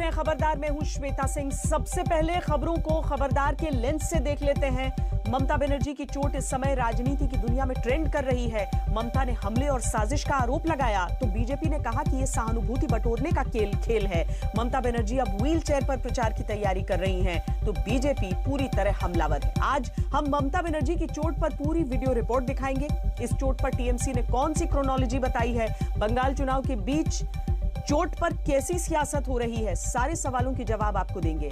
हैं खबरदार। मैं हूं श्वेता सिंह। सबसे पहले खबरों को खबरदार के लेंस से देख लेते हैं। ममता बनर्जी की चोट इस समय राजनीति की दुनिया में ट्रेंड कर रही है। ममता ने हमले और साजिश का आरोप लगाया तो बीजेपी ने कहा कि यह सहानुभूति बटोरने का खेल है। ममता बनर्जी अब व्हील चेयर पर प्रचार की तैयारी कर रही हैं तो बीजेपी पूरी तरह हमलावर है। आज हम ममता बनर्जी की चोट पर पूरी वीडियो रिपोर्ट दिखाएंगे। इस चोट पर टीएमसी ने कौन सी क्रोनोलॉजी बताई है, बंगाल चुनाव के बीच चोट पर कैसी सियासत हो रही है, सारे सवालों के जवाब आपको देंगे।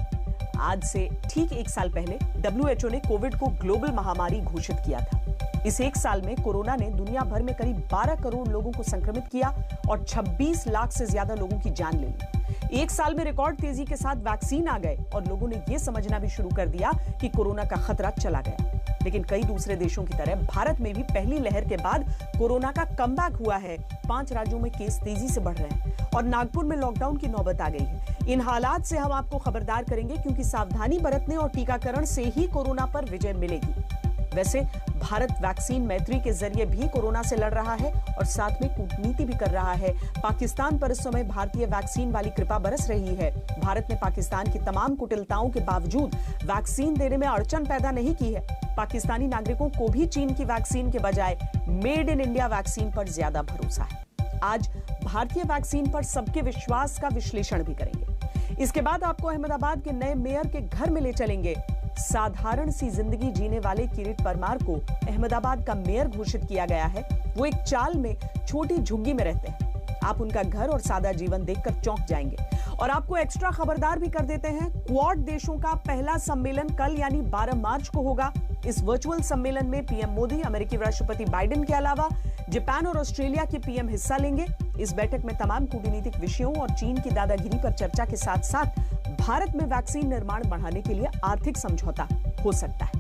आज से ठीक एक साल पहले WHO ने कोविड को ग्लोबल महामारी घोषित किया था। इस एक साल में कोरोना ने दुनिया भर में करीब 12 करोड़ लोगों को संक्रमित किया और 26 लाख से ज्यादा लोगों की जान ले ली। एक साल में रिकॉर्ड तेजी के साथ वैक्सीन आ गए और लोगों ने यह समझना भी शुरू कर दिया कि कोरोना का खतरा चला गया। लेकिन कई दूसरे देशों की तरह भारत में भी पहली लहर के बाद कोरोना का कमबैक हुआ है। 5 राज्यों में केस तेजी से बढ़ रहे हैं और नागपुर में लॉकडाउन की नौबत आ गई है। इन हालात से हम आपको खबरदार करेंगे क्योंकि सावधानी बरतने और टीकाकरण से ही कोरोना पर विजय मिलेगी। वैसे भारत वैक्सीन मैत्री के जरिए भी कोरोना से लड़ रहा है और साथ में कूटनीति भी कर रहा है। पाकिस्तान पर इस समय भारतीय वैक्सीन वाली कृपा बरस रही है। भारत ने पाकिस्तान की तमाम कुटिलताओं के बावजूद वैक्सीन देने में अड़चन पैदा नहीं की है। पाकिस्तानी नागरिकों को भी चीन की वैक्सीन के बजाय मेड इन इंडिया वैक्सीन पर ज्यादा भरोसा है। आज भारतीय वैक्सीन पर सबके विश्वास का विश्लेषण भी करेंगे। इसके बाद आपको अहमदाबाद के नए मेयर के घर में ले चलेंगे। साधारण सी जिंदगी जीने वाले किरीट परमार को अहमदाबाद का मेयर घोषित किया गया है। वो एक चाल में छोटी झुग्गी में रहते हैं। आप उनका घर और सादा जीवन देखकर चौंक जाएंगे। और आपको एक्स्ट्रा खबरदार भी कर देते हैं। क्वाड देशों का पहला सम्मेलन कल यानी 12 मार्च को होगा। इस वर्चुअल सम्मेलन में पीएम मोदी, अमेरिकी राष्ट्रपति बाइडेन के अलावा जापान और ऑस्ट्रेलिया के पीएम हिस्सा लेंगे। इस बैठक में तमाम कूटनीतिक विषयों और चीन की दादागिरी पर चर्चा के साथ साथ भारत में वैक्सीन निर्माण बढ़ाने के लिए आर्थिक समझौता हो सकता है।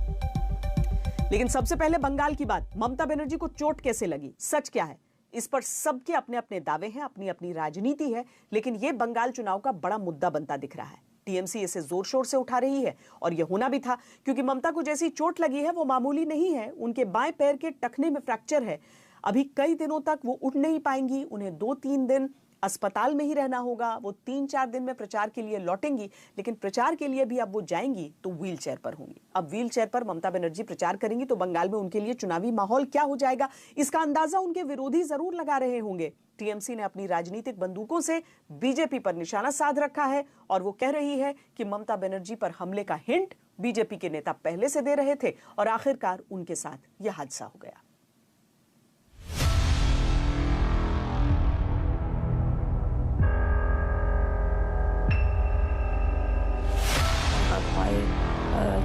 लेकिन सबसे पहले बंगाल की बात। ममता बनर्जी को चोट कैसे लगी, सच क्या है, इस पर सबके अपने अपने दावे हैं, अपनी अपनी राजनीति है। लेकिन यह बंगाल चुनाव का बड़ा मुद्दा बनता दिख रहा है। टीएमसी इसे जोर शोर से उठा रही है और यह होना भी था क्योंकि ममता को जैसी चोट लगी है वो मामूली नहीं है। उनके बाएं पैर के टखने में फ्रैक्चर है। अभी कई दिनों तक वो उठ नहीं पाएंगी। उन्हें 2-3 दिन अस्पताल में ही रहना होगा। वो 3-4 दिन में प्रचार के लिए लौटेंगी, लेकिन प्रचार के लिए भी अब वो जाएंगी तो व्हील चेयर पर होंगी। अब व्हील चेयर पर ममता बनर्जी प्रचार करेंगी तो बंगाल में उनके लिए चुनावी माहौल क्या हो जाएगा, इसका अंदाजा उनके विरोधी जरूर लगा रहे होंगे। टीएमसी ने अपनी राजनीतिक बंदूकों से बीजेपी पर निशाना साध रखा है और वो कह रही है कि ममता बनर्जी पर हमले का हिंट बीजेपी के नेता पहले से दे रहे थे और आखिरकार उनके साथ यह हादसा हो गया।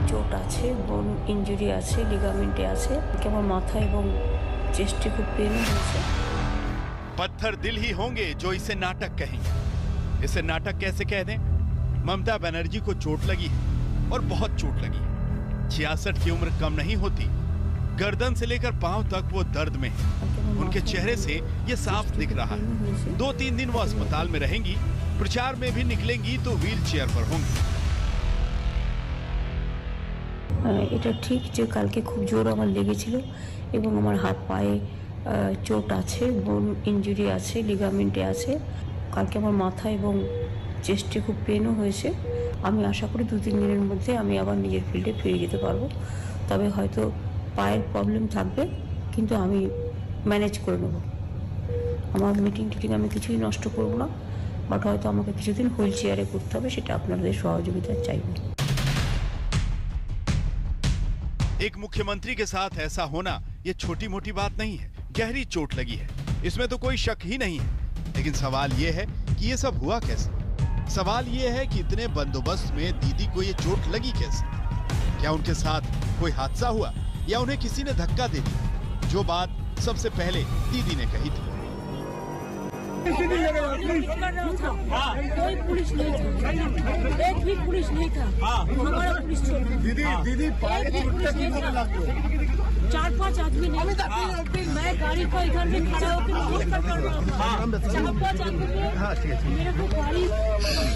चोट आछे, बोन इंजुरी आछे, लिगामेंटे आछे, केवल माथा एवं चेस्टे खूब पेन होছে। पत्थर दिल ही होंगे जो इसे नाटक कहेंगे। इसे नाटक कैसे कह दें? ममता बनर्जी को चोट लगी है और बहुत चोट लगी है। 66 की उम्र कम नहीं होती। गर्दन से लेकर पांव तक वो दर्द में है। उनके चेहरे से ये साफ दिख रहा है। 2-3 दिन वो अस्पताल में रहेंगी। प्रचार में भी निकलेंगी तो व्हील चेयर पर होंगी। এটা ঠিক যে কালকে খুব জোর আমার লেগেছিল এবং আমার হাত পায়ে চোট আছে, বোন ইনজুরি আছে, লিগামেন্টে আছে। কালকে আমার মাথা এবং চেস্টে খুব পেনও হয়েছে। আমি আশা করি 2-3 দিনের মধ্যে আমি আবার নিজের ফিল্ডে ফিরে যেতে পারবো। তবে হয়তো পায়ের প্রবলেম থাকবে কিন্তু আমি ম্যানেজ করে নেব। আমার মিটিং আমি কিছুই নষ্ট করব না, বাট হয়তো আমাকে কিছুদিন হুইল চেয়ারে করতে হবে, সেটা আপনাদের সহযোগিতা চাইব। एक मुख्यमंत्री के साथ ऐसा होना ये छोटी मोटी बात नहीं है। गहरी चोट लगी है, इसमें तो कोई शक ही नहीं है। लेकिन सवाल ये है कि ये सब हुआ कैसे। सवाल ये है कि इतने बंदोबस्त में दीदी को ये चोट लगी कैसे। क्या उनके साथ कोई हादसा हुआ या उन्हें किसी ने धक्का दे दिया, जो बात सबसे पहले दीदी ने कही थी। कोई पुलिस नहीं था, एक भी पुलिस नहीं था। हमारा पुलिस दीदी 4-5 आदमी नहीं। मैं गाड़ी को इधर में खड़ा होकर 4-5 आदमी मेरे को गाड़ी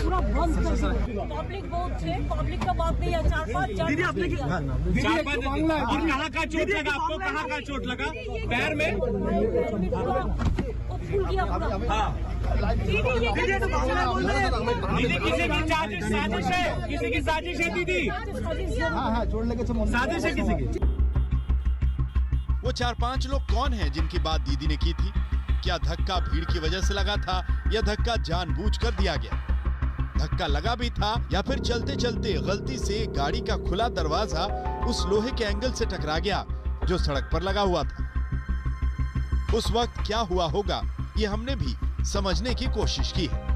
पूरा बंद कर दिया। पब्लिक बहुत थे, पब्लिक का बात नहीं है। 4-5 कहाँ का चोट लगा आपको? कहाँ का चोट लगा? पैर में? फूल गया पूरा। दीदी किसी की साजिश है, किसी की साजिश है दीदी। हाँ जोड़ने के साजिश है किसी की। वो 4-5 लोग कौन हैं जिनकी बात दीदी ने की थी? क्या धक्का भीड़ की वजह से लगा था या धक्का जानबूझकर दिया गया? धक्का लगा भी था या फिर चलते चलते गलती से गाड़ी का खुला दरवाजा उस लोहे के एंगल से टकरा गया जो सड़क पर लगा हुआ था? उस वक्त क्या हुआ होगा ये हमने भी समझने की कोशिश की है।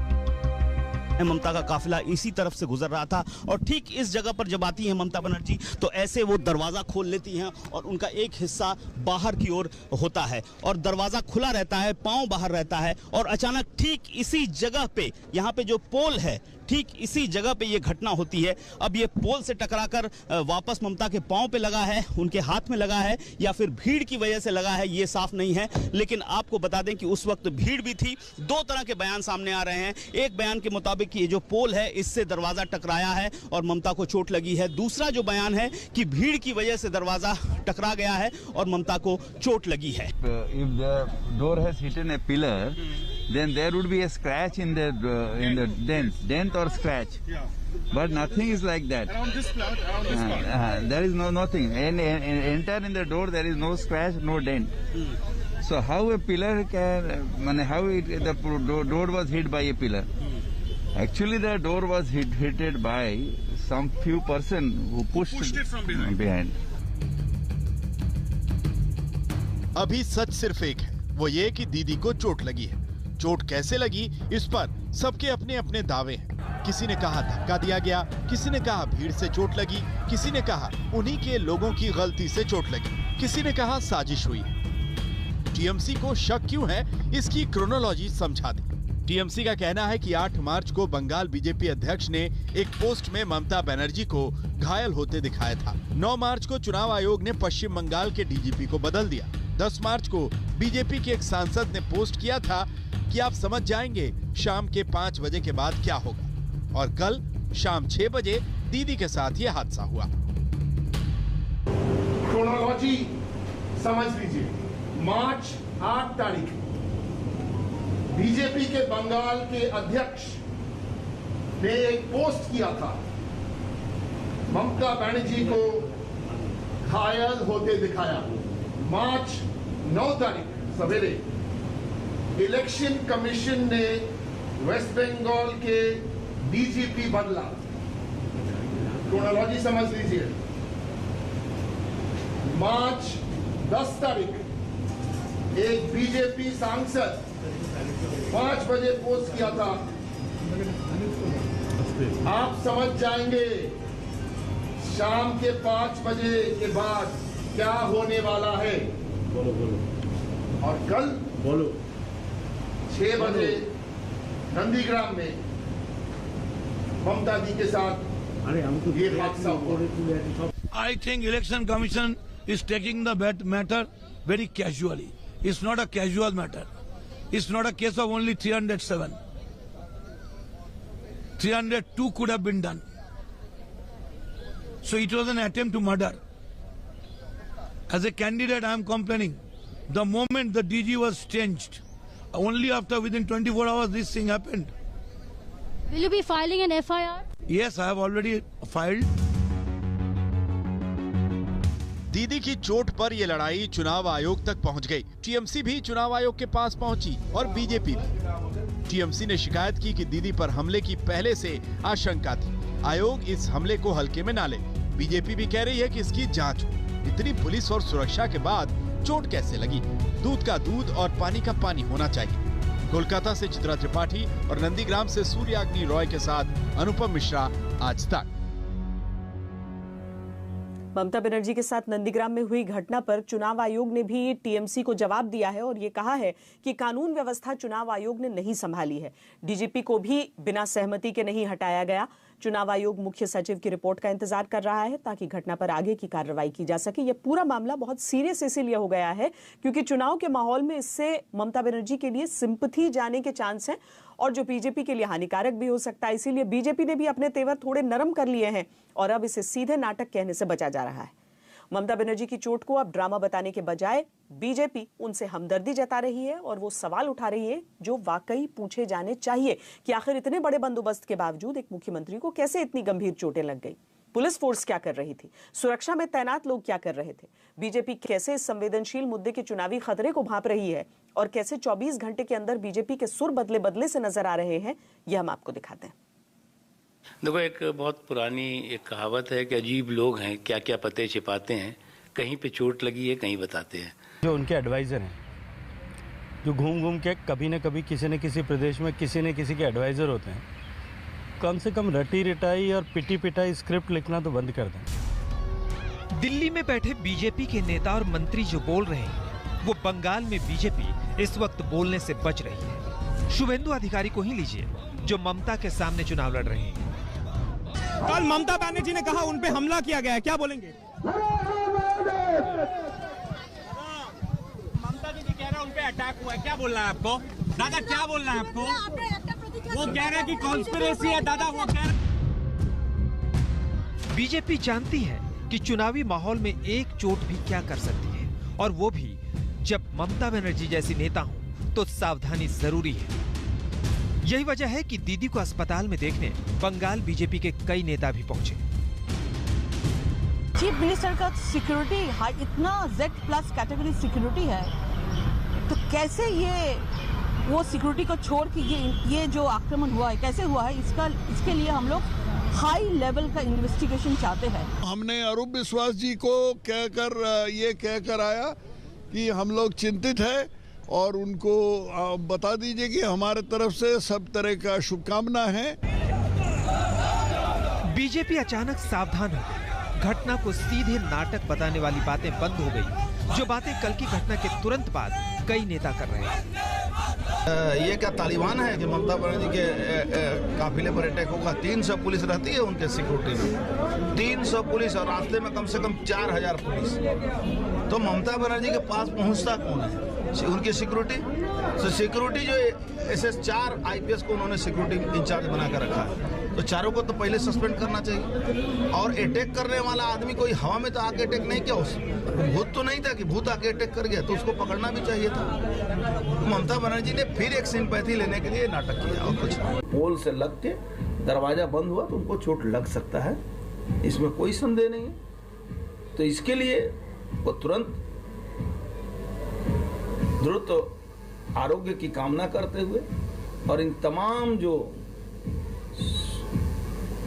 ममता का काफिला इसी तरफ से गुजर रहा था और ठीक इस जगह पर जब आती हैं ममता बनर्जी तो ऐसे वो दरवाजा खोल लेती हैं और उनका एक हिस्सा बाहर की ओर होता है और दरवाजा खुला रहता है, पांव बाहर रहता है और अचानक ठीक इसी जगह पे, यहाँ पे जो पोल है, ठीक इसी जगह पे ये घटना होती है। अब ये पोल से टकराकर वापस ममता के पांव पे लगा है, उनके हाथ में लगा है या फिर भीड़ की वजह से लगा है, ये साफ नहीं है। लेकिन आपको बता दें कि उस वक्त भीड़ भी थी। दो तरह के बयान सामने आ रहे हैं। एक बयान के मुताबिक कि ये जो पोल है इससे दरवाजा टकराया है और ममता को चोट लगी है। दूसरा जो बयान है कि भीड़ की वजह से दरवाजा टकरा गया है और ममता को चोट लगी है। If the door has hit a pillar, then there would be a scratch in the dent or scratch. Yeah. But nothing is like that. Around this spot. There is nothing. And enter in the door, there is no scratch, no dent. So how a pillar can? How the door was hit by a pillar? Actually, the door was hit by some few person who pushed it from behind. अभी सच सिर्फ एक है, वो ये कि दीदी को चोट लगी है। चोट कैसे लगी इस पर सबके अपने अपने दावे हैं। किसी ने कहा धक्का दिया गया, किसी ने कहा भीड़ से चोट लगी, किसी ने कहा उन्हीं के लोगों की गलती से चोट लगी, किसी ने कहा साजिश हुई है। टीएमसी को शक क्यों है इसकी क्रोनोलॉजी समझा दें। टीएमसी का कहना है कि 8 मार्च को बंगाल बीजेपी अध्यक्ष ने एक पोस्ट में ममता बनर्जी को घायल होते दिखाया था। 9 मार्च को चुनाव आयोग ने पश्चिम बंगाल के डीजीपी को बदल दिया। 10 मार्च को बीजेपी के एक सांसद ने पोस्ट किया था कि आप समझ जाएंगे शाम के 5 बजे के बाद क्या होगा। और कल शाम 6 बजे दीदी के साथ ये हादसा हुआ। क्रोनोलॉजी समझ लीजिए। मार्च 8 तारीख बीजेपी के बंगाल के अध्यक्ष ने एक पोस्ट किया था, ममता बनर्जी को घायल होते दिखाया। मार्च 9 तारीख सवेरे इलेक्शन कमीशन ने वेस्ट बंगाल के डीजीपी बदला। क्रोनोलॉजी समझ लीजिए। मार्च 10 तारीख एक बीजेपी सांसद 5 बजे पोस्ट किया था, आप समझ जाएंगे शाम के 5 बजे के बाद क्या होने वाला है। और कल 6 बजे नंदीग्राम में ममता जी के साथ ये हादसा हुआ। I think Election Commission is taking the matter very casually. It's not a casual matter. It's not a case of only 307. 302 could have been done. So it was an attempt to murder. As a candidate, I am complaining. The moment the DG was changed, only after within 24 hours this thing happened. Will you be filing an FIR? Yes, I have already filed. दीदी की चोट पर यह लड़ाई चुनाव आयोग तक पहुंच गई। टीएमसी भी चुनाव आयोग के पास पहुंची और बीजेपी भी। टीएमसी ने शिकायत की कि दीदी पर हमले की पहले से आशंका थी, आयोग इस हमले को हल्के में ना ले। बीजेपी भी कह रही है कि इसकी जांच हो। इतनी पुलिस और सुरक्षा के बाद चोट कैसे लगी? दूध का दूध और पानी का पानी होना चाहिए। कोलकाता से चित्रा त्रिपाठी और नंदीग्राम से सूर्याग्नि रॉय के साथ अनुपम मिश्रा, आज तक। ममता बनर्जी के साथ नंदीग्राम में हुई घटना पर चुनाव आयोग ने भी टीएमसी को जवाब दिया है और ये कहा है कि कानून व्यवस्था चुनाव आयोग ने नहीं संभाली है। डीजीपी को भी बिना सहमति के नहीं हटाया गया। चुनाव आयोग मुख्य सचिव की रिपोर्ट का इंतजार कर रहा है ताकि घटना पर आगे की कार्रवाई की जा सके। यह पूरा मामला बहुत सीरियस इसीलिए हो गया है क्योंकि चुनाव के माहौल में इससे ममता बनर्जी के लिए सिंपैथी जाने के चांस हैं और जो बीजेपी के लिए हानिकारक भी हो सकता है। इसीलिए बीजेपी ने भी अपने तेवर थोड़े नरम कर लिए हैं और अब इसे सीधे नाटक कहने से बचा जा रहा है। ममता बनर्जी की चोट को अब ड्रामा बताने के बजाय बीजेपी उनसे हमदर्दी जता रही है और वो सवाल उठा रही है जो वाकई पूछे जाने चाहिए कि आखिर इतने बड़े बंदोबस्त के बावजूद एक मुख्यमंत्री को कैसे इतनी गंभीर चोटें लग गई। पुलिस फोर्स क्या कर रही थी, सुरक्षा में तैनात लोग क्या कर रहे थे, बीजेपी कैसे इस संवेदनशील मुद्दे के चुनावी खतरे को भांप रही है और कैसे 24 घंटे के अंदर बीजेपी के सुर बदले बदले से नजर आ रहे हैं, यह हम आपको दिखाते हैं। देखो, एक बहुत पुरानी एक कहावत है कि अजीब लोग हैं, क्या क्या पते छिपाते हैं, कहीं पे चोट लगी है कहीं बताते हैं। जो उनके एडवाइज़र हैं, जो घूम घूम के कभी न कभी किसी न किसी प्रदेश में किसी न किसी के एडवाइज़र होते हैं, कम से कम रटी रिटाई और पिटी पिटाई स्क्रिप्ट लिखना तो बंद कर दें। दिल्ली में बैठे बीजेपी के नेता और मंत्री जो बोल रहे हैं, वो बंगाल में बीजेपी इस वक्त बोलने से बच रही है। शुभेंदु अधिकारी को ही लीजिए, जो ममता के सामने चुनाव लड़ रहे हैं। कल ममता बनर्जी ने कहा उन पे हमला किया गया है, क्या बोलेंगे? ममता जी कह रहे हैं उन पे अटैक हुआ है, क्या बोलना है आपको? दादा क्या बोलना है आपको? वो कह रहे हैं कि कॉन्स्पिरेसी है दादा, वो कह रहे। बीजेपी जानती है कि चुनावी माहौल में एक चोट भी क्या कर सकती है, और वो भी जब ममता बनर्जी जैसी नेता हो तो सावधानी जरूरी है। यही वजह है कि दीदी को अस्पताल में देखने बंगाल बीजेपी के कई नेता भी पहुंचे। चीफ मिनिस्टर का सिक्योरिटी इतना Z+ कैटेगरी सिक्योरिटी है, तो कैसे ये वो सिक्योरिटी को छोड़ के ये जो आक्रमण हुआ है कैसे हुआ है, इसके लिए हम लोग हाई लेवल का इन्वेस्टिगेशन चाहते हैं। हमने अरूप विश्वास जी को कहकर आया कि हम लोग चिंतित है और उनको बता दीजिए कि हमारे तरफ से सब तरह का शुभकामना है। बीजेपी अचानक सावधान हो गई। घटना को सीधे नाटक बताने वाली बातें बंद हो गई, जो बातें कल की घटना के तुरंत बाद कई नेता कर रहे हैं। ये क्या तालिबान है कि ममता बनर्जी के काफिले पर अटैक होगा? 300 पुलिस रहती है उनके सिक्योरिटी में, 300 पुलिस, और रास्ते में कम से कम 4000 पुलिस। तो ममता बनर्जी के पास पहुंचता कौन है? उनकी सिक्योरिटी। तो सिक्योरिटी जो SS 4 IPS को उन्होंने सिक्योरिटी इंचार्ज बनाकर रखा है, तो चारों को तो पहले सस्पेंड करना चाहिए। और अटैक करने वाला आदमी कोई हवा में तो आके अटैक नहीं किया, उस भूत तो नहीं था कि भूत आके अटैक कर गया, तो उसको पकड़ना भी चाहिए था। ममता बनर्जी ने फिर एक सिंपैथी लेने के लिए नाटक किया और कुछ नहीं। पोल से लग के दरवाजा बंद हुआ तो उनको चोट लग सकता है, इसमें कोई संदेह नहीं है। तो इसके लिए वो तुरंत द्रुत आरोग्य की कामना करते हुए और इन तमाम जो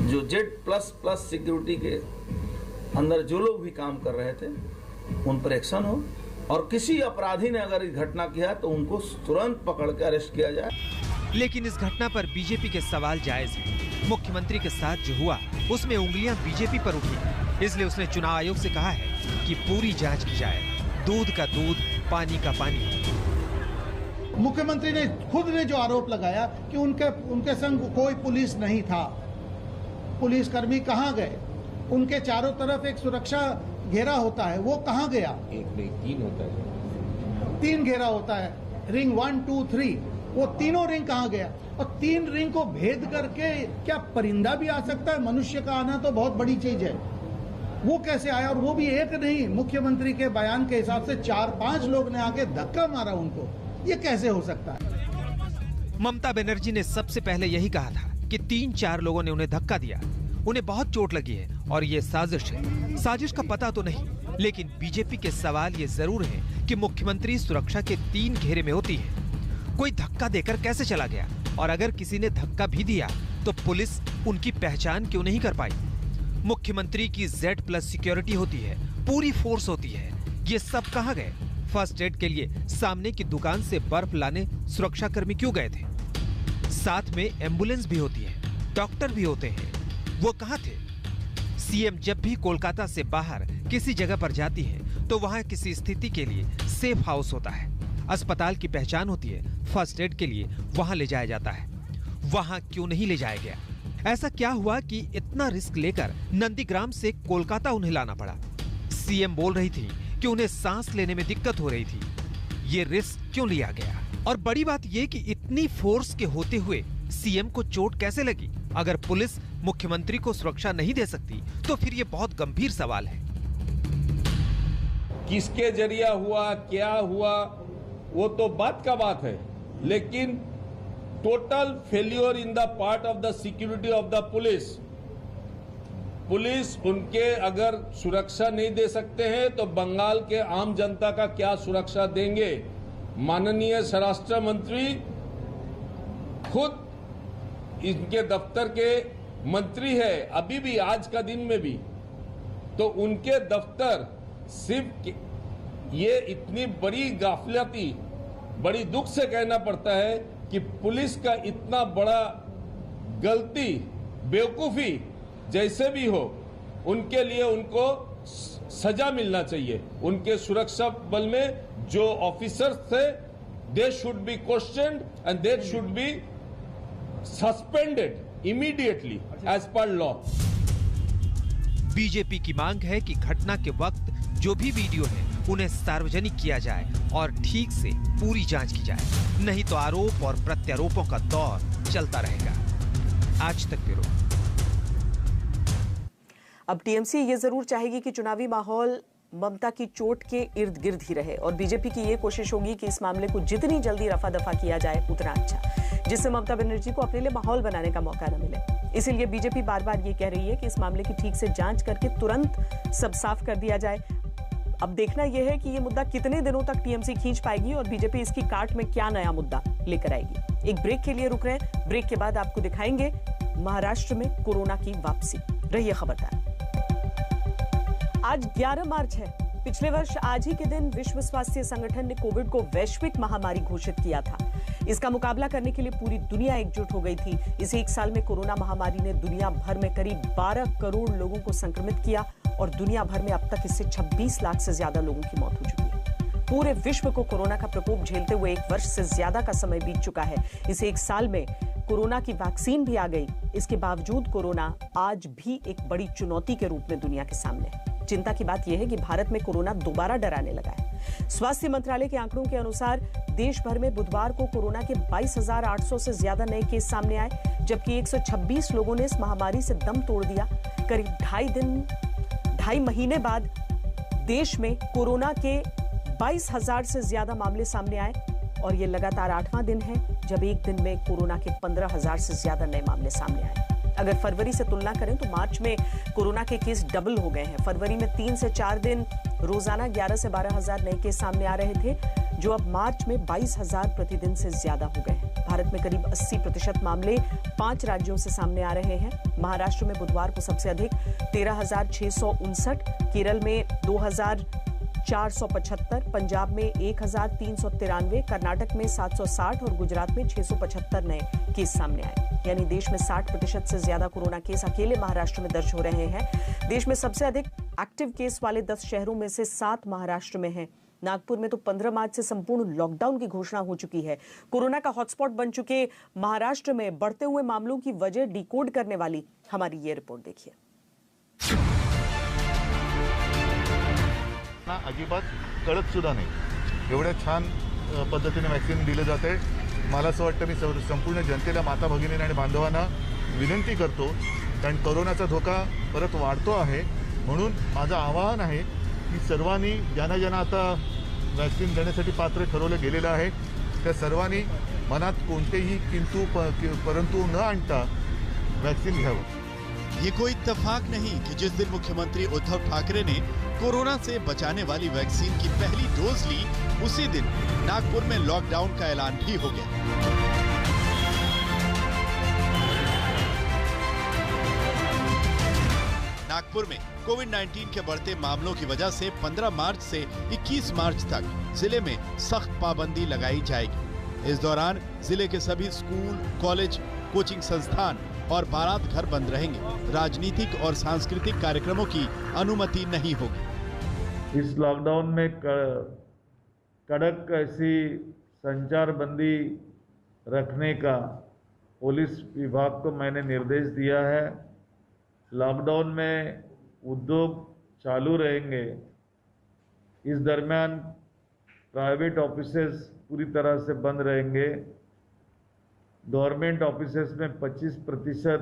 Z++ सिक्योरिटी के अंदर जो लोग भी काम कर रहे थे उन पर एक्शन हो, और किसी अपराधी ने अगर इस घटना किया है तो उनको तुरंत पकड़ के अरेस्ट किया जाए। लेकिन इस घटना पर बीजेपी के सवाल जायज हैं। मुख्यमंत्री के साथ जो हुआ उसमें उंगलियां बीजेपी पर उठी, इसलिए उसने चुनाव आयोग से कहा है कि पूरी जांच की जाए, दूध का दूध, पानी का पानी। मुख्यमंत्री ने खुद ने जो आरोप लगाया कि उनके संग कोई पुलिस नहीं था, पुलिसकर्मी कहाँ गए? उनके चारों तरफ एक सुरक्षा घेरा होता है, वो कहाँ गया? तीन होता है, 3 घेरा होता है, रिंग 1, 2, 3, वो तीनों रिंग कहाँ गया? और 3 रिंग को भेद करके क्या परिंदा भी आ सकता है? मनुष्य का आना तो बहुत बड़ी चीज है, वो कैसे आया? और वो भी एक नहीं, मुख्यमंत्री के बयान के हिसाब से 4-5 लोग ने आके धक्का मारा उनको, ये कैसे हो सकता है? ममता बनर्जी ने सबसे पहले यही कहा था कि 3-4 लोगों ने उन्हें धक्का दिया, उन्हें बहुत चोट लगी है और ये साजिश है। साजिश का पता तो नहीं, लेकिन बीजेपी के सवाल ये जरूर है कि मुख्यमंत्री सुरक्षा के 3 घेरे में होती है, कोई धक्का देकर कैसे चला गया? और अगर किसी ने धक्का भी दिया तो पुलिस उनकी पहचान क्यों नहीं कर पाई? मुख्यमंत्री की Z+ सिक्योरिटी होती है, पूरी फोर्स होती है, ये सब कहाँ गए? फर्स्ट एड के लिए सामने की दुकान से बर्फ लाने सुरक्षाकर्मी क्यों गए थे? साथ में एम्बुलेंस भी होती है, डॉक्टर भी होते हैं, वो कहाँ थे? सीएम जब भी कोलकाता से बाहर किसी जगह पर जाती है तो वहां किसी स्थिति के लिए सेफ हाउस होता है, अस्पताल की पहचान होती है, फर्स्ट एड के लिए वहां ले जाया जाता है। वहां क्यों नहीं ले जाया गया? ऐसा क्या हुआ कि इतना रिस्क लेकर नंदीग्राम से कोलकाता उन्हें लाना पड़ा? सीएम बोल रही थी कि उन्हें सांस लेने में दिक्कत हो रही थी, ये रिस्क क्यों लिया गया? और बड़ी बात यह कि इतनी फोर्स के होते हुए सीएम को चोट कैसे लगी? अगर पुलिस मुख्यमंत्री को सुरक्षा नहीं दे सकती तो फिर ये बहुत गंभीर सवाल है। किसके जरिया हुआ, क्या हुआ, वो तो बात का बात है, लेकिन total failure in the part of the security of the police उनके अगर सुरक्षा नहीं दे सकते हैं तो बंगाल के आम जनता का क्या सुरक्षा देंगे। माननीय स्वराष्ट्र मंत्री खुद इनके दफ्तर के मंत्री है, अभी भी आज का दिन में भी, तो उनके दफ्तर सिर्फ ये इतनी बड़ी गाफिलती, बड़ी दुख से कहना पड़ता है कि पुलिस का इतना बड़ा गलती, बेवकूफी जैसे भी हो, उनके लिए उनको सजा मिलना चाहिए। उनके सुरक्षा बल में जो ऑफिसर्स थे, they should be questioned and they should be suspended immediately as per law. BJP की मांग है कि घटना के वक्त जो भी वीडियो है उन्हें सार्वजनिक किया जाए और ठीक से पूरी जांच की जाए, नहीं तो आरोप और प्रत्यारोपों का दौर चलता रहेगा। आज तक ब्यूरो। अब टीएमसी ये जरूर चाहेगी कि चुनावी माहौल ममता की चोट के इर्द गिर्द ही रहे और बीजेपी की ये कोशिश होगी कि इस मामले को जितनी जल्दी रफा दफा किया जाए उतना अच्छा, जिससे ममता बनर्जी को अपने लिए माहौल बनाने का मौका न मिले। इसीलिए बीजेपी बार बार ये कह रही है कि इस मामले की ठीक से जांच करके तुरंत सब साफ कर दिया जाए। अब देखना यह है कि ये मुद्दा कितने दिनों तक टीएमसी खींच पाएगी और बीजेपी इसकी काट में क्या नया मुद्दा लेकर आएगी। एक ब्रेक के लिए रुक रहे हैं, ब्रेक के बाद आपको दिखाएंगे महाराष्ट्र में कोरोना की वापसी। रहिए खबरदार। आज 11 मार्च है। पिछले वर्ष आज ही के दिन विश्व स्वास्थ्य संगठन ने कोविड को वैश्विक महामारी घोषित किया था। इसका मुकाबला करने के लिए पूरी दुनिया एकजुट हो गई थी। इस एक साल में कोरोना महामारी ने दुनिया भर में करीब 12 करोड़ लोगों को संक्रमित किया और दुनिया भर में अब तक इससे 26 लाख से ज्यादा लोगों की मौत हो चुकी है। पूरे विश्व को कोरोना का प्रकोप झेलते हुए 1 वर्ष से ज्यादा का समय बीत चुका है। इस एक साल में कोरोना की वैक्सीन भी आ गई। इसके बावजूद कोरोना आज भी एक बड़ी चुनौती के रूप में दुनिया के सामने है। चिंता की बात यह है कि भारत में कोरोना दोबारा डराने लगा है। स्वास्थ्य मंत्रालय के आंकड़ों के अनुसार देश भर में बुधवार को कोरोना के 22,800 से ज्यादा नए केस सामने आए, जबकि 126 लोगों ने इस महामारी से दम तोड़ दिया। करीब 2.5 महीने बाद देश में कोरोना के 22,000 से ज्यादा मामले सामने आए और ये लगातार 8वां दिन है जब एक दिन में कोरोना के 15,000 से ज्यादा नए मामले सामने आए। अगर फरवरी से तुलना करें तो मार्च में कोरोना के केस डबल हो गए हैं। फरवरी में 3 से 4 दिन रोजाना 11 से 12,000 नए केस सामने आ रहे थे, जो अब मार्च में 22,000 प्रतिदिन से ज्यादा हो गए हैं। भारत में करीब 80% मामले 5 राज्यों से सामने आ रहे हैं। महाराष्ट्र में बुधवार को सबसे अधिक 13,659, केरल में 2,475, पंजाब में 1,393, कर्नाटक में 760 और गुजरात में 675 नए केस सामने आए। यानी देश में 60% से ज्यादा कोरोना केस अकेले महाराष्ट्र में दर्ज हो रहे हैं। देश में सबसे अधिक एक्टिव केस वाले 10 शहरों में से 7 महाराष्ट्र में हैं। नागपुर में तो 15 मार्च से संपूर्ण लॉकडाउन की घोषणा हो चुकी है। कोरोना का हॉटस्पॉट बन चुके महाराष्ट्र में बढ़ते हुए मामलों की वजह डिकोड करने वाली हमारी ये रिपोर्ट देखिए। अजिबात कळत सुद्धा नाही, एवढ्या छान पद्धतीने वॅक्सिन दिलं जाते। मला असं वाटतं मी संपूर्ण जनतेला, माता भगिनींना आणि बांधवांना विनंती करतो, कारण कोरोनाचा धोका परत वाढतो आहे। म्हणून माझं आवाहन आहे की सर्वांनी ज्यांना ज्यांना आता वॅक्सिन देण्यासाठी पात्र ठरवलं गेलेलं आहे त्या सर्वांनी मनात कोणतेही किंतु परंतु न आणता वॅक्सिन घ्यावं। ये कोई इत्तेफाक नहीं कि जिस दिन मुख्यमंत्री उद्धव ठाकरे ने कोरोना से बचाने वाली वैक्सीन की पहली डोज ली, उसी दिन नागपुर में लॉकडाउन का ऐलान भी हो गया। नागपुर में कोविड-19 के बढ़ते मामलों की वजह से 15 मार्च से 21 मार्च तक जिले में सख्त पाबंदी लगाई जाएगी। इस दौरान जिले के सभी स्कूल, कॉलेज, कोचिंग संस्थान और बारात घर बंद रहेंगे। राजनीतिक और सांस्कृतिक कार्यक्रमों की अनुमति नहीं होगी। इस लॉकडाउन में कड़क ऐसी संचार बंदी रखने का पुलिस विभाग को मैंने निर्देश दिया है। लॉकडाउन में उद्योग चालू रहेंगे। इस दरमियान प्राइवेट ऑफिसेस पूरी तरह से बंद रहेंगे। गवर्नमेंट ऑफिसेस में 25%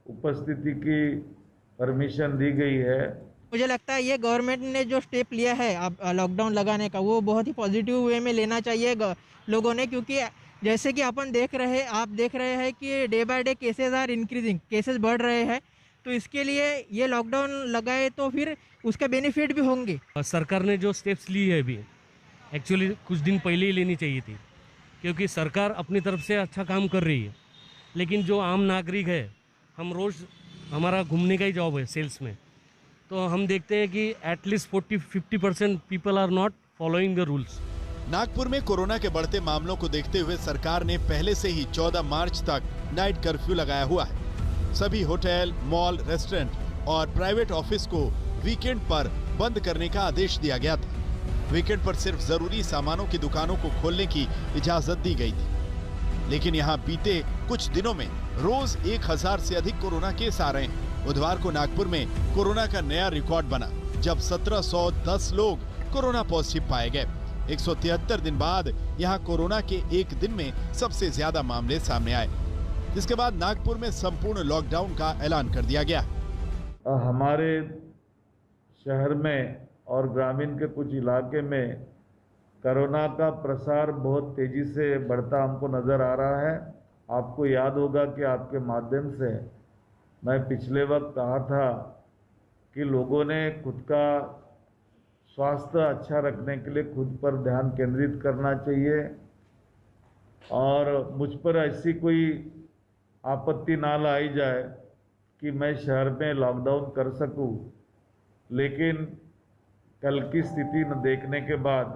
उपस्थिति की परमिशन दी गई है। मुझे लगता है ये गवर्नमेंट ने जो स्टेप लिया है अब लॉकडाउन लगाने का, वो बहुत ही पॉजिटिव वे में लेना चाहिए लोगों ने, क्योंकि जैसे कि आप देख रहे हैं कि day by day cases are increasing, cases बढ़ रहे हैं। तो इसके लिए ये लॉकडाउन लगाए तो फिर उसके बेनिफिट भी होंगे। सरकार ने जो स्टेप्स ली है अभी, एक्चुअली कुछ दिन पहले ही लेनी चाहिए थी, क्योंकि सरकार अपनी तरफ से अच्छा काम कर रही है, लेकिन जो आम नागरिक है, हम रोज़ हमारा घूमने का ही जॉब है सेल्स में, तो हम देखते हैं कि at least 40-50% people are not following the rules. Nagpur में कोरोना के बढ़ते मामलों को देखते हुए सरकार ने पहले से ही 14 मार्च तक नाइट कर्फ्यू लगाया हुआ है। सभी होटल, मॉल, रेस्टोरेंट और प्राइवेट ऑफिस को वीकेंड पर बंद करने का आदेश दिया गया था। वीकेंड पर सिर्फ जरूरी सामानों की दुकानों को खोलने की इजाजत दी गई थी, लेकिन यहां बीते कुछ दिनों में रोज 1000 से अधिक कोरोना केस आ रहे हैं। बुधवार को नागपुर में कोरोना का नया रिकॉर्ड बना, जब 1710 लोग कोरोना पॉजिटिव पाए गए। 173 दिन बाद यहां कोरोना के एक दिन में सबसे ज्यादा मामले सामने आए, जिसके बाद नागपुर में संपूर्ण लॉकडाउन का ऐलान कर दिया गया। हमारे शहर में और ग्रामीण के कुछ इलाके में कोरोना का प्रसार बहुत तेजी से बढ़ता हमको नजर आ रहा है। आपको याद होगा कि आपके माध्यम से मैं पिछले वक्त कहा था कि लोगों ने खुद का स्वास्थ्य अच्छा रखने के लिए खुद पर ध्यान केंद्रित करना चाहिए, और मुझ पर ऐसी कोई आपत्ति ना लाई जाए कि मैं शहर में लॉकडाउन कर सकूं, लेकिन कल की स्थिति न देखने के बाद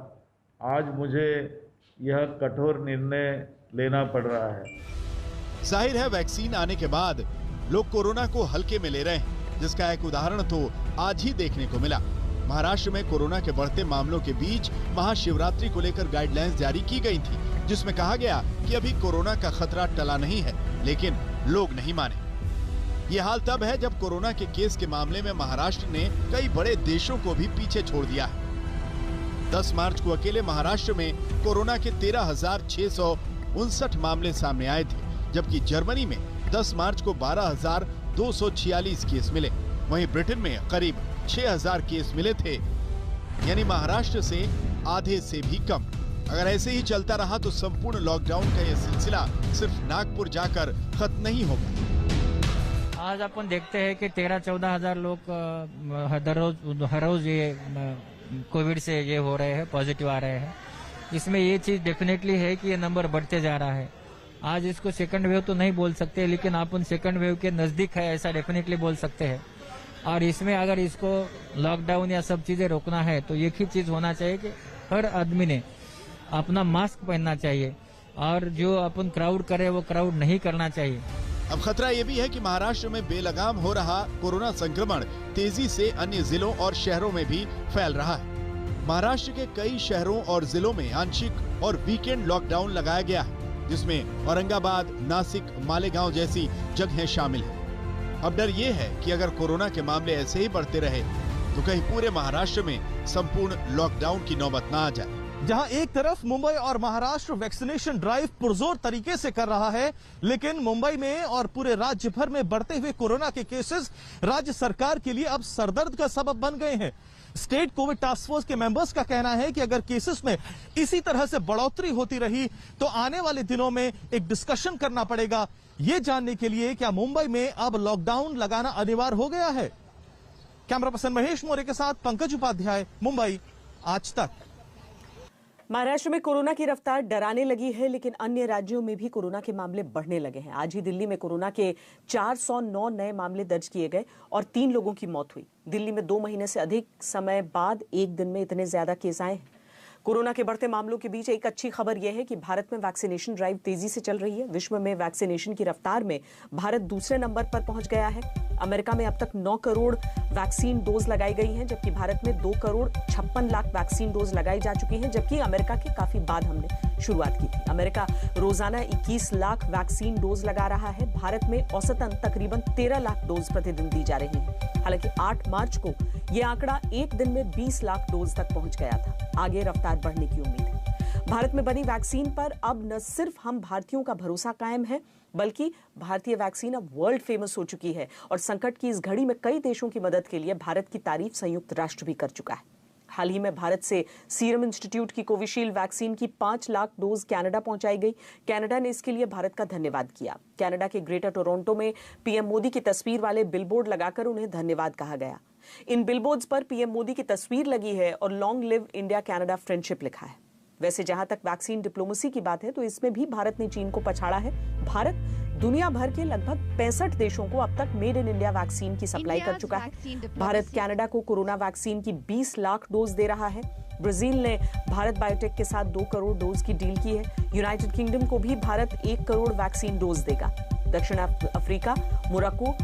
आज मुझे यह कठोर निर्णय लेना पड़ रहा है। जाहिर है वैक्सीन आने के बाद लोग कोरोना को हल्के में ले रहे हैं, जिसका एक उदाहरण तो आज ही देखने को मिला। महाराष्ट्र में कोरोना के बढ़ते मामलों के बीच महाशिवरात्रि को लेकर गाइडलाइंस जारी की गई थी, जिसमें कहा गया कि अभी कोरोना का खतरा टला नहीं है, लेकिन लोग नहीं माने। ये हाल तब है जब कोरोना के केस के मामले में महाराष्ट्र ने कई बड़े देशों को भी पीछे छोड़ दिया है। 10 मार्च को अकेले महाराष्ट्र में कोरोना के 13,659 मामले सामने आए थे, जबकि जर्मनी में 10 मार्च को 12,246 केस मिले। वहीं ब्रिटेन में करीब 6,000 केस मिले थे, यानी महाराष्ट्र से आधे से भी कम। अगर ऐसे ही चलता रहा तो संपूर्ण लॉकडाउन का यह सिलसिला सिर्फ नागपुर जाकर खत्म नहीं होगा। आज अपन देखते हैं कि 13-14 हजार लोग हर रोज ये कोविड से ये हो रहे हैं, पॉजिटिव आ रहे हैं। इसमें ये चीज डेफिनेटली है कि ये नंबर बढ़ते जा रहा है। आज इसको सेकंड वेव तो नहीं बोल सकते, लेकिन अपन सेकंड वेव के नजदीक है ऐसा डेफिनेटली बोल सकते हैं। और इसमें अगर इसको लॉकडाउन या सब चीजें रोकना है तो एक ही चीज होना चाहिए कि हर आदमी ने अपना मास्क पहनना चाहिए, और जो अपन क्राउड करे वो क्राउड नहीं करना चाहिए। अब खतरा ये भी है कि महाराष्ट्र में बेलगाम हो रहा कोरोना संक्रमण तेजी से अन्य जिलों और शहरों में भी फैल रहा है। महाराष्ट्र के कई शहरों और जिलों में आंशिक और वीकेंड लॉकडाउन लगाया गया है, जिसमें औरंगाबाद, नासिक, मालेगांव जैसी जगहें शामिल हैं। अब डर ये है कि अगर कोरोना के मामले ऐसे ही बढ़ते रहे तो कहीं पूरे महाराष्ट्र में संपूर्ण लॉकडाउन की नौबत ना आ जाए। जहां एक तरफ मुंबई और महाराष्ट्र वैक्सीनेशन ड्राइव पुरजोर तरीके से कर रहा है, लेकिन मुंबई में और पूरे राज्य भर में बढ़ते हुए कोरोना के केसेस राज्य सरकार के लिए अब सरदर्द का सबब बन गए हैं। स्टेट कोविड टास्क फोर्स के मेंबर्स का कहना है कि अगर केसेस में इसी तरह से बढ़ोतरी होती रही तो आने वाले दिनों में एक डिस्कशन करना पड़ेगा, ये जानने के लिए क्या मुंबई में अब लॉकडाउन लगाना अनिवार्य हो गया है। कैमरा पर्सन महेश मौर्य के साथ पंकज उपाध्याय, मुंबई, आज तक। महाराष्ट्र में कोरोना की रफ्तार डराने लगी है, लेकिन अन्य राज्यों में भी कोरोना के मामले बढ़ने लगे हैं। आज ही दिल्ली में कोरोना के 409 नए मामले दर्ज किए गए और 3 लोगों की मौत हुई। दिल्ली में 2 महीने से अधिक समय बाद एक दिन में इतने ज्यादा केस आए हैं। कोरोना के बढ़ते मामलों के बीच एक अच्छी खबर यह है कि भारत में वैक्सीनेशन ड्राइव तेजी से चल रही है। विश्व में वैक्सीनेशन की रफ्तार में भारत दूसरे नंबर पर पहुंच गया है। अमेरिका में अब तक 9 करोड़ वैक्सीन डोज लगाई गई हैं, जबकि भारत में 2 करोड़ 56 लाख वैक्सीन डोज लगाई जा चुकी हैं, जबकि अमेरिका के काफी बाद हमने शुरुआत की थी। अमेरिका रोजाना 21 लाख वैक्सीन डोज लगा रहा है। भारत में औसतन तकरीबन 13 लाख डोज प्रतिदिन दी जा रही है। हालांकि 8 मार्च को यह आंकड़ा एक दिन में 20 लाख डोज तक पहुंच गया था। आगे रफ्तार बढ़ने की उम्मीद है। भारत में बनी वैक्सीन पर अब न सिर्फ हम भारतीयों का भरोसा कायम है, बल्कि भारतीय वैक्सीन अब वर्ल्ड फेमस हो चुकी है और संकट की इस घड़ी में कई देशों की मदद के लिए भारत की तारीफ संयुक्त राष्ट्र भी कर चुका है। हाल ही में भारत से सीरम इंस्टीट्यूट की कोविशील्ड वैक्सीन की 5 लाख डोज कनाडा पहुंचाई गई। कनाडा ने इसके लिए भारत का धन्यवाद किया। कनाडा के ग्रेटर टोरंटो में पीएम मोदी की तस्वीर वाले बिलबोर्ड लगाकर उन्हें धन्यवाद कहा गया। इन बिलबोर्ड्स पर पीएम मोदी की तस्वीर लगी है और long live India Canada friendship लिखा है। वैसे जहां तक वैक्सीन डिप्लोमेसी की बात है तो इसमें भी भारत ने चीन को पछाड़ा है। भारत दुनिया भर के लगभग 65 देशों को अब तक मेड इन इंडिया वैक्सीन की सप्लाई कर चुका है। भारत कनाडा को कोरोना वैक्सीन की 20 लाख डोज दे रहा है। ब्राजील ने भारत बायोटेक के साथ 2 करोड़ डोज की डील की है। यूनाइटेड किंगडम को भी भारत 1 करोड़ वैक्सीन डोज देगा। दक्षिण अफ्रीका, मोरक्को,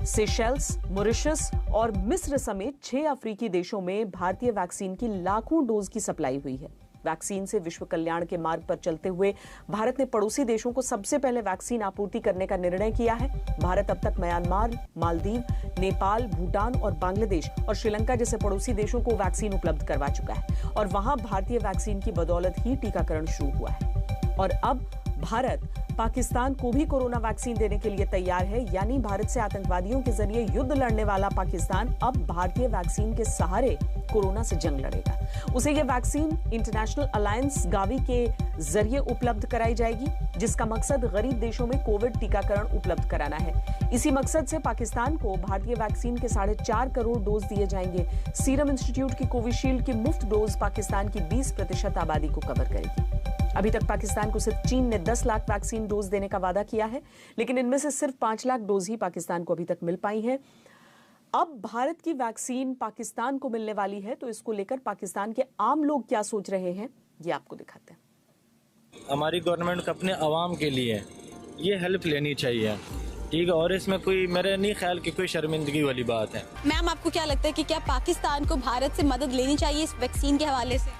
सेशेल्स, मॉरिशस और मिस्र समेत 6 अफ्रीकी देशों में भारतीय वैक्सीन की लाखों डोज की सप्लाई हुई है। वैक्सीन से विश्व कल्याण के मार्ग पर चलते हुए भारत ने पड़ोसी देशों को सबसे पहले वैक्सीन आपूर्ति करने का निर्णय किया है। भारत अब तक म्यांमार, मालदीव, नेपाल, भूटान और बांग्लादेश और श्रीलंका जैसे पड़ोसी देशों को वैक्सीन उपलब्ध करवा चुका है और वहां भारतीय वैक्सीन की बदौलत ही टीकाकरण शुरू हुआ है। और अब भारत पाकिस्तान को भी कोरोना वैक्सीन देने के लिए तैयार है, यानी भारत से आतंकवादियों के जरिए युद्ध लड़ने वाला पाकिस्तान अब भारतीय वैक्सीन के सहारे कोरोना से जंग लड़ेगा। उसे यह वैक्सीन इंटरनेशनल अलायंस गावी के जरिए उपलब्ध कराई जाएगी, जिसका मकसद गरीब देशों में कोविड टीकाकरण उपलब्ध कराना है। इसी मकसद से पाकिस्तान को भारतीय वैक्सीन के 4.5 करोड़ डोज दिए जाएंगे। सीरम इंस्टीट्यूट की कोविशील्ड की मुफ्त डोज पाकिस्तान की 20% आबादी को कवर करेगी। अभी तक पाकिस्तान को सिर्फ चीन ने 10 लाख वैक्सीन डोज देने का वादा किया है, लेकिन इनमें से सिर्फ 5 लाख डोज ही पाकिस्तान को अभी तक मिल पाई है। अब भारत की वैक्सीन पाकिस्तान को मिलने वाली है, तो इसको लेकर पाकिस्तान के आम लोग क्या सोच रहे हैं, ये आपको दिखाते हैं। हमारी गवर्नमेंट को अपने अवाम के लिए ये हेल्प लेनी चाहिए, ठीक है, और इसमें कोई मेरे नहीं ख्याल कि कोई शर्मिंदगी वाली बात है। मैम, आपको क्या लगता है कि क्या पाकिस्तान को भारत से मदद लेनी चाहिए इस वैक्सीन के हवाले से?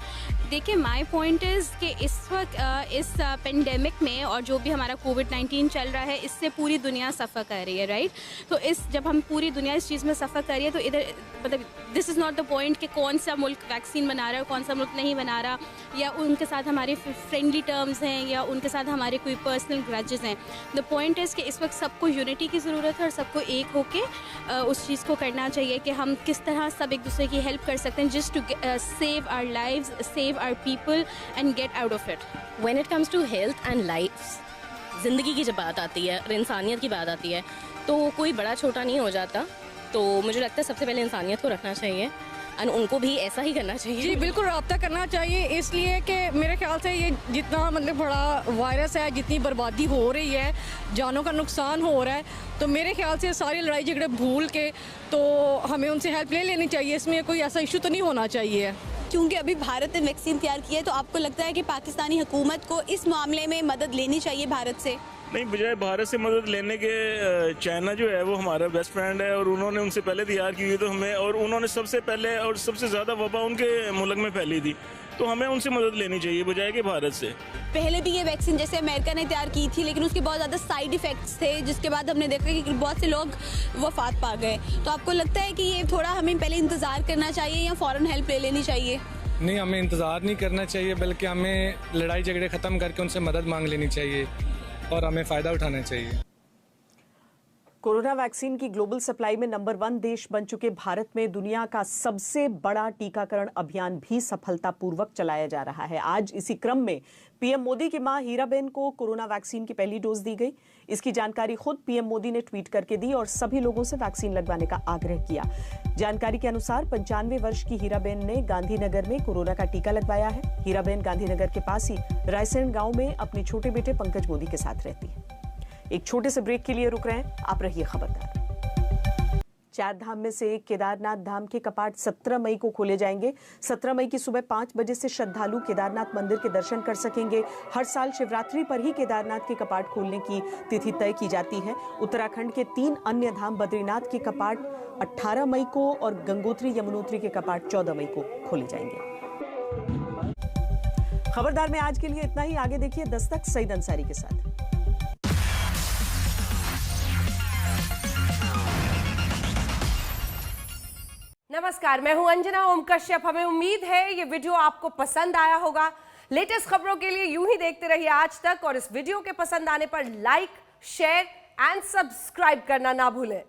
देखिए, माय पॉइंट इज़ कि इस वक्त इस पेंडेमिक में और जो भी हमारा कोविड-19 चल रहा है, इससे पूरी दुनिया सफ़र कर रही है, राइट। तो जब हम पूरी दुनिया इस चीज़ में सफ़र कर रही है तो इधर मतलब this is not the point कि कौन सा मुल्क वैक्सीन बना रहा है, कौन सा मुल्क नहीं बना रहा, या उनके साथ हमारे फ्रेंडली टर्म्स हैं या उनके साथ हमारे कोई पर्सनल ग्रजेस हैं। द पॉइंट इज़ कि इस वक्त सबको यूनिटी की ज़रूरत है और सबको एक होके उस चीज़ को करना चाहिए कि हम किस तरह सब एक दूसरे की हेल्प कर सकते हैं, just to save our lives, save our people and get out of it. When it comes to health and lives, ज़िंदगी की जब बात आती है और इंसानियत की बात आती है तो कोई बड़ा छोटा नहीं हो जाता। तो मुझे लगता है सबसे पहले इंसानियत को रखना चाहिए और उनको भी ऐसा ही करना चाहिए। जी बिल्कुल, रब्ता करना चाहिए, इसलिए कि मेरे ख्याल से ये जितना मतलब बड़ा वायरस है, जितनी बर्बादी हो रही है, जानों का नुकसान हो रहा है, तो मेरे ख्याल से सारी लड़ाई झगड़े भूल के तो हमें उनसे हेल्प ले लेनी चाहिए। इसमें कोई ऐसा इशू तो नहीं होना चाहिए। क्योंकि अभी भारत ने वैक्सीन तैयार की है, तो आपको लगता है कि पाकिस्तानी हुकूमत को इस मामले में मदद लेनी चाहिए भारत से? नहीं, बजाय भारत से मदद लेने के चाइना जो है वो हमारा बेस्ट फ्रेंड है और उन्होंने उनसे पहले तैयार की हुई, तो हमें, और उन्होंने सबसे पहले और सबसे ज़्यादा वबा उनके मुल्क में फैली थी, तो हमें उनसे मदद लेनी चाहिए बजाय कि भारत से। पहले भी ये वैक्सीन जैसे अमेरिका ने तैयार की थी, लेकिन उसके बहुत ज़्यादा साइड इफेक्ट्स थे, जिसके बाद हमने देखा कि बहुत से लोग वफात पा गए। तो आपको लगता है कि ये थोड़ा हमें पहले इंतज़ार करना चाहिए या फ़ौरन हेल्प ले लेनी चाहिए? नहीं, हमें इंतज़ार नहीं करना चाहिए, बल्कि हमें लड़ाई झगड़े ख़त्म करके उनसे मदद मांग लेनी चाहिए और हमें फ़ायदा उठाना चाहिए। कोरोना वैक्सीन की ग्लोबल सप्लाई में नंबर 1 देश बन चुके भारत में दुनिया का सबसे बड़ा टीकाकरण अभियान भी सफलतापूर्वक चलाया जा रहा है। आज इसी क्रम में पीएम मोदी की मां हीराबेन को कोरोना वैक्सीन की पहली डोज दी गई। इसकी जानकारी खुद पीएम मोदी ने ट्वीट करके दी और सभी लोगों से वैक्सीन लगवाने का आग्रह किया। जानकारी के अनुसार 95 वर्ष की हीराबेन ने गांधीनगर में कोरोना का टीका लगवाया है। हीराबेन गांधीनगर के पास ही रायसेन गांव में अपने छोटे बेटे पंकज मोदी के साथ रहती है। एक छोटे से ब्रेक के लिए रुक रहे हैं, आप रहिए खबरदार। 4 धाम में से एक केदारनाथ धाम के कपाट 17 मई को खोले जाएंगे। 17 मई की सुबह 5 बजे से श्रद्धालु केदारनाथ मंदिर के दर्शन कर सकेंगे। हर साल शिवरात्रि पर ही केदारनाथ के कपाट खोलने की तिथि तय की जाती है। उत्तराखंड के 3 अन्य धाम बद्रीनाथ के कपाट 18 मई को और गंगोत्री यमुनोत्री के कपाट 14 मई को खोले जाएंगे। खबरदार में आज के लिए इतना ही। आगे देखिए दस्तक सईद अंसारी के साथ। नमस्कार, मैं हूं अंजना ओम कश्यप। हमें उम्मीद है ये वीडियो आपको पसंद आया होगा। लेटेस्ट खबरों के लिए यूं ही देखते रहिए आज तक और इस वीडियो के पसंद आने पर लाइक, शेयर एंड सब्सक्राइब करना ना भूलें।